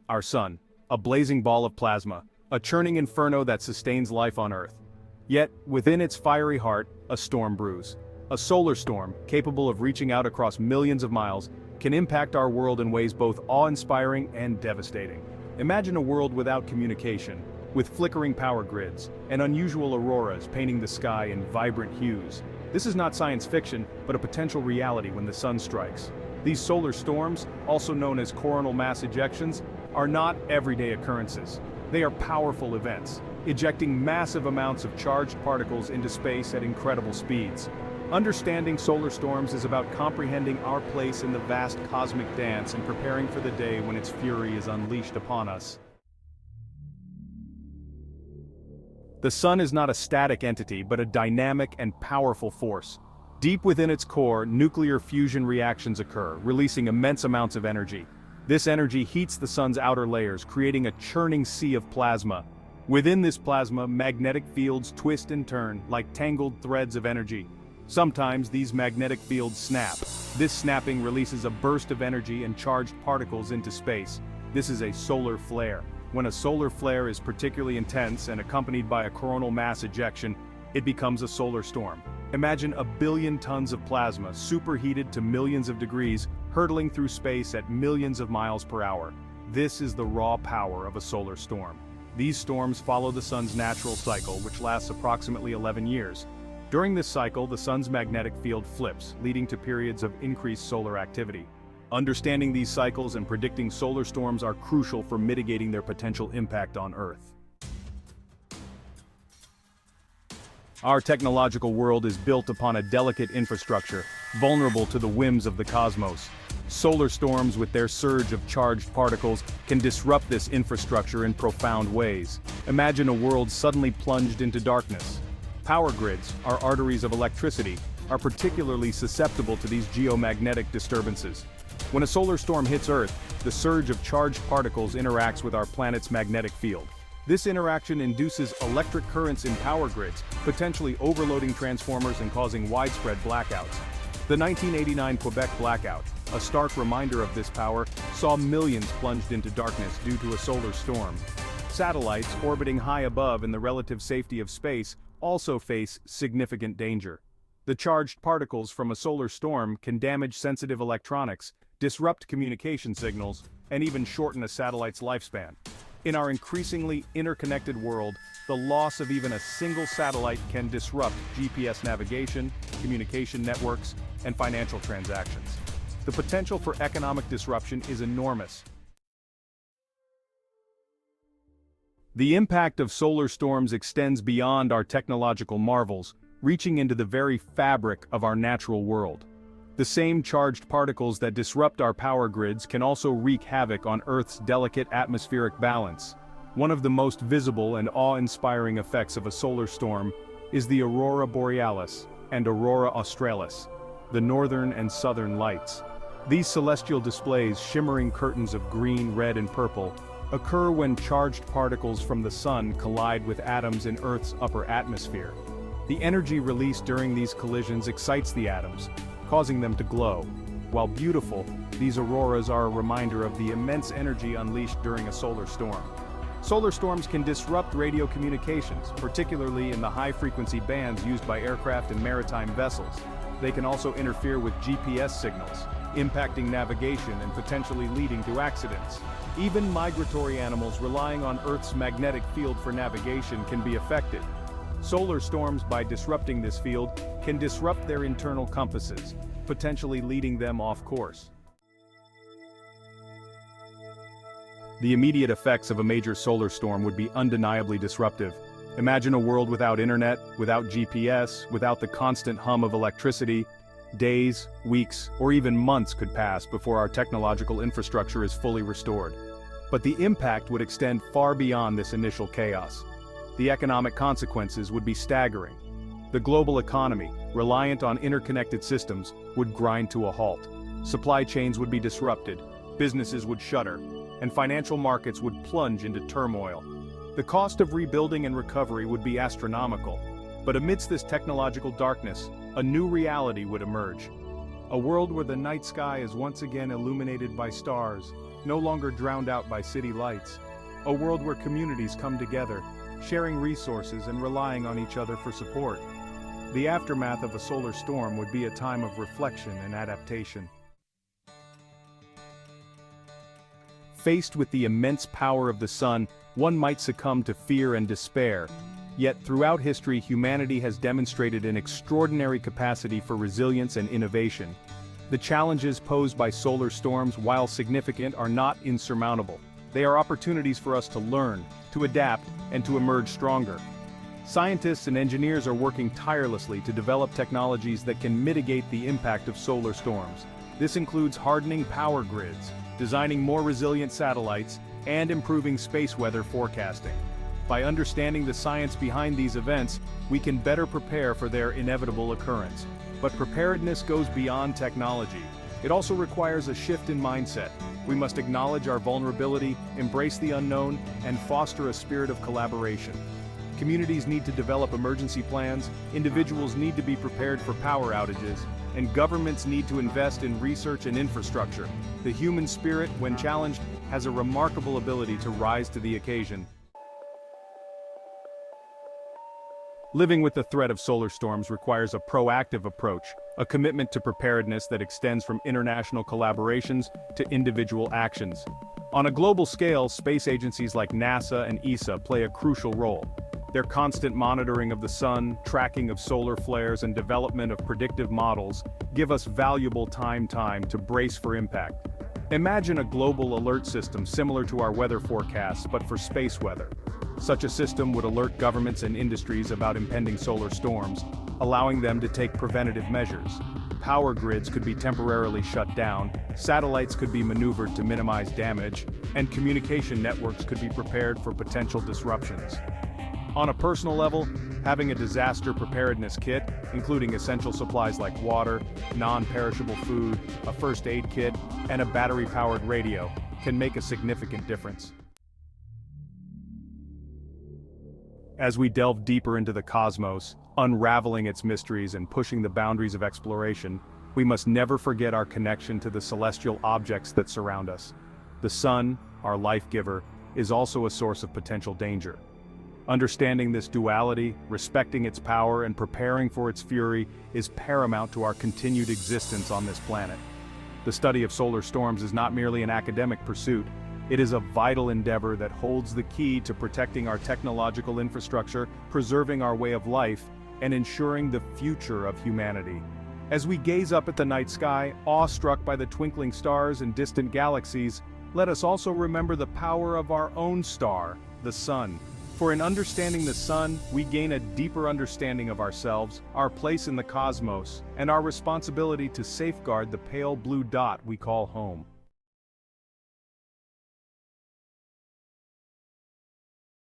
Our sun, a blazing ball of plasma, a churning inferno that sustains life on Earth. Yet, within its fiery heart, a storm brews. A solar storm, capable of reaching out across millions of miles, can impact our world in ways both awe-inspiring and devastating. Imagine a world without communication, with flickering power grids, and unusual auroras painting the sky in vibrant hues. This is not science fiction, but a potential reality when the sun strikes. These solar storms, also known as coronal mass ejections, are not everyday occurrences. They are powerful events, ejecting massive amounts of charged particles into space at incredible speeds. Understanding solar storms is about comprehending our place in the vast cosmic dance and preparing for the day when its fury is unleashed upon us. The sun is not a static entity but a dynamic and powerful force. Deep within its core, nuclear fusion reactions occur, releasing immense amounts of energy. This energy heats the sun's outer layers, creating a churning sea of plasma. Within this plasma, magnetic fields twist and turn, like tangled threads of energy. Sometimes these magnetic fields snap. This snapping releases a burst of energy and charged particles into space. This is a solar flare. When a solar flare is particularly intense and accompanied by a coronal mass ejection, it becomes a solar storm. Imagine a billion tons of plasma, superheated to millions of degrees, hurtling through space at millions of miles per hour. This is the raw power of a solar storm. These storms follow the sun's natural cycle, which lasts approximately 11 years. During this cycle, the sun's magnetic field flips, leading to periods of increased solar activity. Understanding these cycles and predicting solar storms are crucial for mitigating their potential impact on Earth. Our technological world is built upon a delicate infrastructure, vulnerable to the whims of the cosmos. Solar storms, with their surge of charged particles, can disrupt this infrastructure in profound ways. Imagine a world suddenly plunged into darkness. Power grids, our arteries of electricity, are particularly susceptible to these geomagnetic disturbances. When a solar storm hits Earth, the surge of charged particles interacts with our planet's magnetic field. This interaction induces electric currents in power grids, potentially overloading transformers and causing widespread blackouts. The 1989 Quebec blackout, a stark reminder of this power, saw millions plunged into darkness due to a solar storm. Satellites orbiting high above in the relative safety of space also face significant danger. The charged particles from a solar storm can damage sensitive electronics, disrupt communication signals, and even shorten a satellite's lifespan. In our increasingly interconnected world, the loss of even a single satellite can disrupt GPS navigation, communication networks, and financial transactions. The potential for economic disruption is enormous. The impact of solar storms extends beyond our technological marvels, reaching into the very fabric of our natural world. The same charged particles that disrupt our power grids can also wreak havoc on Earth's delicate atmospheric balance. One of the most visible and awe-inspiring effects of a solar storm is the Aurora Borealis and Aurora Australis, the northern and southern lights. These celestial displays, shimmering curtains of green, red, and purple, occur when charged particles from the sun collide with atoms in Earth's upper atmosphere. The energy released during these collisions excites the atoms, causing them to glow. While beautiful, these auroras are a reminder of the immense energy unleashed during a solar storm. Solar storms can disrupt radio communications, particularly in the high-frequency bands used by aircraft and maritime vessels. They can also interfere with GPS signals, impacting navigation and potentially leading to accidents. Even migratory animals relying on Earth's magnetic field for navigation can be affected. Solar storms, by disrupting this field, can disrupt their internal compasses, potentially leading them off course. The immediate effects of a major solar storm would be undeniably disruptive. Imagine a world without internet, without GPS, without the constant hum of electricity. Days, weeks, or even months could pass before our technological infrastructure is fully restored. But the impact would extend far beyond this initial chaos. The economic consequences would be staggering. The global economy, reliant on interconnected systems, would grind to a halt. Supply chains would be disrupted, businesses would shutter, and financial markets would plunge into turmoil. The cost of rebuilding and recovery would be astronomical. But amidst this technological darkness, a new reality would emerge. A world where the night sky is once again illuminated by stars, no longer drowned out by city lights. A world where communities come together, sharing resources and relying on each other for support. The aftermath of a solar storm would be a time of reflection and adaptation. Faced with the immense power of the sun, one might succumb to fear and despair. Yet throughout history, humanity has demonstrated an extraordinary capacity for resilience and innovation. The challenges posed by solar storms, while significant, are not insurmountable. They are opportunities for us to learn, to adapt, and to emerge stronger. Scientists and engineers are working tirelessly to develop technologies that can mitigate the impact of solar storms. This includes hardening power grids, designing more resilient satellites, and improving space weather forecasting. By understanding the science behind these events, we can better prepare for their inevitable occurrence. But preparedness goes beyond technology. It also requires a shift in mindset. We must acknowledge our vulnerability, embrace the unknown, and foster a spirit of collaboration. Communities need to develop emergency plans, individuals need to be prepared for power outages, and governments need to invest in research and infrastructure. The human spirit, when challenged, has a remarkable ability to rise to the occasion. Living with the threat of solar storms requires a proactive approach, a commitment to preparedness that extends from international collaborations to individual actions. On a global scale, space agencies like NASA and ESA play a crucial role. Their constant monitoring of the sun, tracking of solar flares, and development of predictive models give us valuable time to brace for impact. Imagine a global alert system similar to our weather forecasts, but for space weather. Such a system would alert governments and industries about impending solar storms, allowing them to take preventative measures. Power grids could be temporarily shut down, satellites could be maneuvered to minimize damage, and communication networks could be prepared for potential disruptions. On a personal level, having a disaster preparedness kit, including essential supplies like water, non-perishable food, a first aid kit, and a battery-powered radio, can make a significant difference. As we delve deeper into the cosmos, unraveling its mysteries and pushing the boundaries of exploration, we must never forget our connection to the celestial objects that surround us. The sun, our life-giver, is also a source of potential danger. Understanding this duality, respecting its power, and preparing for its fury is paramount to our continued existence on this planet. The study of solar storms is not merely an academic pursuit. It is a vital endeavor that holds the key to protecting our technological infrastructure, preserving our way of life, and ensuring the future of humanity. As we gaze up at the night sky, awestruck by the twinkling stars and distant galaxies, let us also remember the power of our own star, the sun. For in understanding the sun, we gain a deeper understanding of ourselves, our place in the cosmos, and our responsibility to safeguard the pale blue dot we call home.